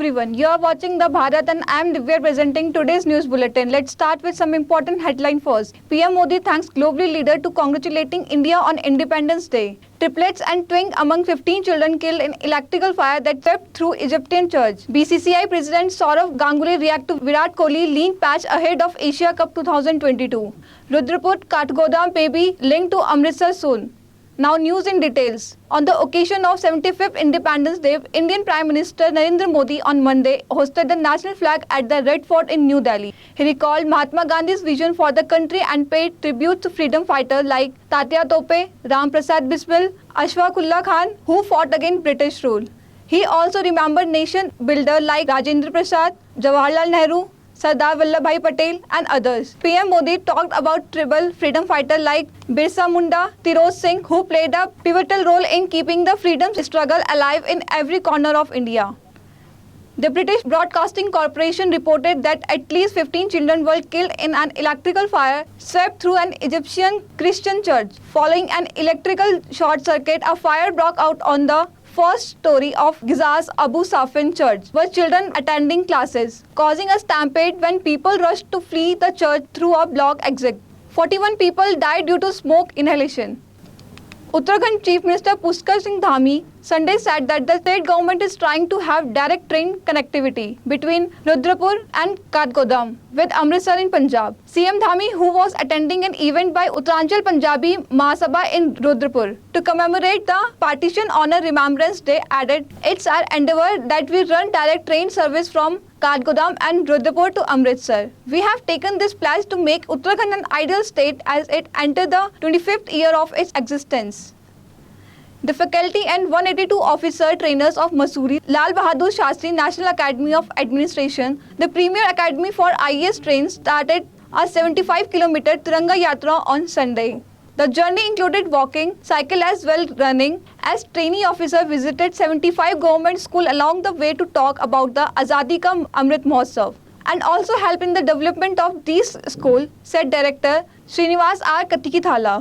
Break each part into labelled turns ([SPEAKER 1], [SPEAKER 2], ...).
[SPEAKER 1] everyone, you are watching the Bharat and I am Divya presenting today's news bulletin. Let's start with some important headline first. PM Modi thanks global leader to congratulating India on Independence Day. Triplets and twins among 15 children killed in electrical fire that swept through Egyptian church. BCCI President Saurav Ganguly react to Virat Kohli lean patch ahead of Asia Cup 2022. Rudrapur Kathgodam may be linked to Amritsar soon. Now news in details. On the occasion of 75th Independence Day, Indian Prime Minister Narendra Modi on Monday hosted the national flag at the Red Fort in New Delhi. He recalled Mahatma Gandhi's vision for the country and paid tribute to freedom fighters like Tatya Tope, Ram Prasad Bismil, Ashfaq Ullah Khan, who fought against British rule. He also remembered nation builders like Rajendra Prasad, Jawaharlal Nehru, Sardar Vallabhbhai Patel and others. PM Modi talked about tribal freedom fighters like Birsa Munda, Tirot Singh, who played a pivotal role in keeping the freedom struggle alive in every corner of India. The British Broadcasting Corporation reported that at least 15 children were killed in an electrical fire swept through an Egyptian Christian church. Following an electrical short circuit, a fire broke out on the first story of Giza's Abu Safin church, with children attending classes, causing a stampede when people rushed to flee the church through a block exit. 41 people died due to smoke inhalation. Uttarakhand Chief Minister Pushkar Singh Dhami Sunday said that the state government is trying to have direct train connectivity between Rudrapur and Kathgodam with Amritsar in Punjab. CM Dhami, who was attending an event by Uttaranchal Punjabi Mahasabha in Rudrapur to commemorate the Partition Honour Remembrance Day, added, "It's our endeavour that we run direct train service from Kathgodam and Rudrapur to Amritsar. We have taken this pledge to make Uttarakhand an ideal state as it enters the 25th year of its existence." The faculty and 182 officer trainers of Mussoorie Lal Bahadur Shastri National Academy of Administration, the premier academy for IAS trains, started a 75-kilometer Tiranga Yatra on Sunday. The journey included walking, cycle as well running, as trainee officer visited 75 government schools along the way to talk about the Azadi Ka Amrit Mahotsav and also help in the development of these schools, said Director Srinivas R. Katikithala.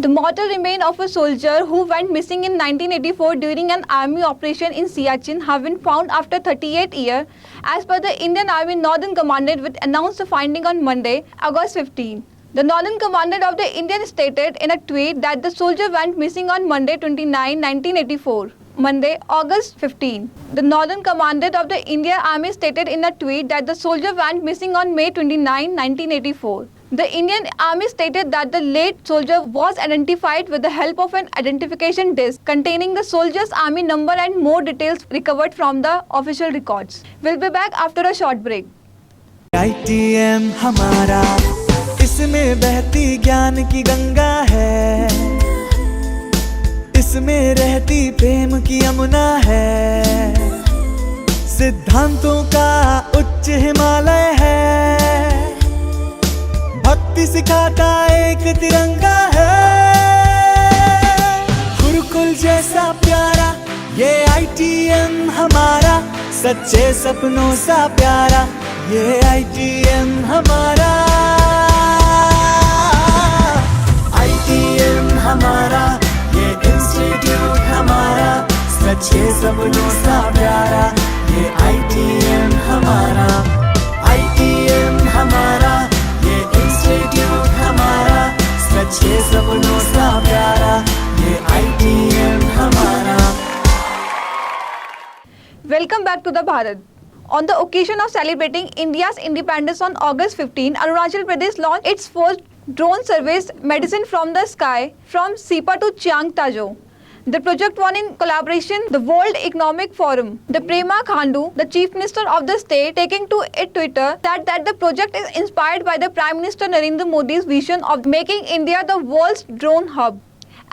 [SPEAKER 1] The mortal remains of a soldier who went missing in 1984 during an army operation in Siachen have been found after 38 years, as per the Indian Army Northern Commandant, which announced the finding on Monday, August 15. The Northern Commandant of the Indian stated in a tweet that the soldier went missing on Monday 29, 1984. Monday, August 15. The Northern Commandant of the Indian Army stated in a tweet that the soldier went missing on May 29, 1984. The Indian Army stated that the late soldier was identified with the help of an identification disc containing the soldier's army number and more details recovered from the official records. We'll be back after a short break.
[SPEAKER 2] ITM हमारा, इसमें बहती ज्ञान की गंगा है, इसमें रहती प्रेम की यमुना है, सिद्धांतों का उच्च हिमालय है, भक्ति सिखाता एक तिरंगा है, गुरुकुल जैसा प्यारा ये ITM हमारा, सच्चे सपनों सा प्यारा ये ITM हमारा, ITM हमारा, ये इंस्टीट्यूट हमारा, सच्चे सपनों सा प्यारा ये ITM हमारा, ITM हमारा, ये इंस्टीट्यूट हमारा, सच्चे सपनों सा प्यारा ये ITM हमारा.
[SPEAKER 1] Welcome back to the Bharat. On the occasion of celebrating India's independence on August 15, Arunachal Pradesh launched its first drone service, Medicine from the Sky, from Sipa to Chiang Tajo. The project won in collaboration the World Economic Forum. The Prema Khandu, the Chief Minister of the state, taking to its Twitter, said that the project is inspired by the Prime Minister Narendra Modi's vision of making India the world's drone hub.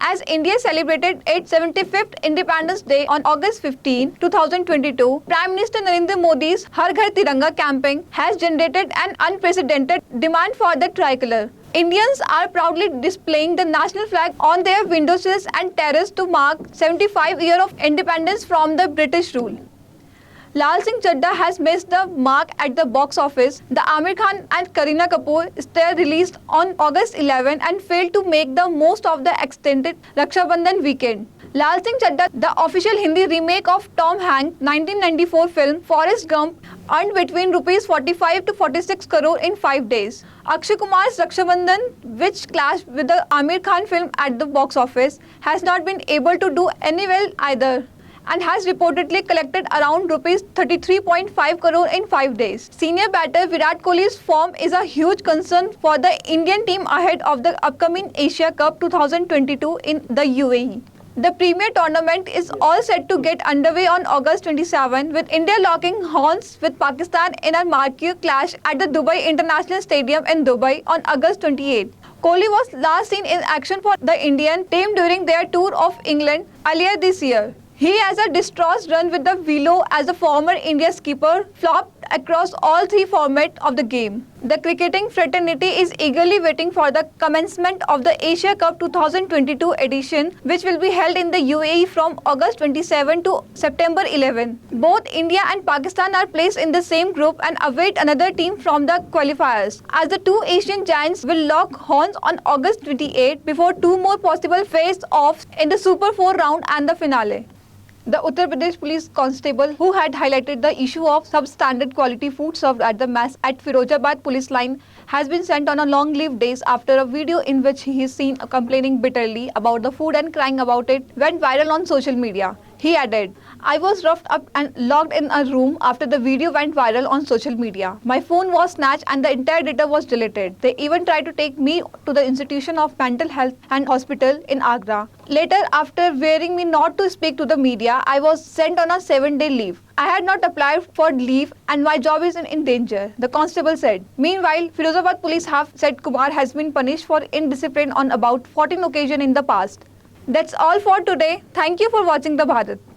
[SPEAKER 1] As India celebrated its 75th Independence Day on August 15, 2022, Prime Minister Narendra Modi's Har Ghar Tiranga campaign has generated an unprecedented demand for the tricolor. Indians are proudly displaying the national flag on their windowsills and terraces to mark 75 years of independence from the British rule. Lal Singh Chaddha has missed the mark at the box office. The Aamir Khan and Kareena Kapoor star released on August 11 and failed to make the most of the extended Raksha Bandhan weekend. Lal Singh Chaddha, the official Hindi remake of Tom Hanks' 1994 film Forrest Gump, earned between rupees 45 to 46 crore in 5 days. Akshay Kumar's Raksha Bandhan, which clashed with the Amir Khan film at the box office, has not been able to do any well either, and has reportedly collected around rupees 33.5 crore in 5 days. Senior batter Virat Kohli's form is a huge concern for the Indian team ahead of the upcoming Asia Cup 2022 in the UAE. The premier tournament is all set to get underway on August 27, with India locking horns with Pakistan in a marquee clash at the Dubai International Stadium in Dubai on August 28. Kohli was last seen in action for the Indian team during their tour of England earlier this year. He has a disastrous run with the Velo as a former India skipper, flopped across all 3 formats of the game. The cricketing fraternity is eagerly waiting for the commencement of the Asia Cup 2022 edition, which will be held in the UAE from August 27 to September 11. Both India and Pakistan are placed in the same group and await another team from the qualifiers, as the 2 Asian giants will lock horns on August 28 before 2 more possible face-offs in the Super 4 round and the finale. The Uttar Pradesh police constable who had highlighted the issue of substandard quality food served at the mess at Firozabad police line has been sent on a long leave days after a video in which he is seen complaining bitterly about the food and crying about it went viral on social media. He added, "I was roughed up and locked in a room after the video went viral on social media. My phone was snatched and the entire data was deleted. They even tried to take me to the Institution of Mental Health and Hospital in Agra. Later, after warning me not to speak to the media, I was sent on a 7-day leave. I had not applied for leave and my job is in danger," the constable said. Meanwhile, Firozabad police have said Kumar has been punished for indiscipline on about 14 occasions in the past. That's all for today. Thank you for watching The Bharat.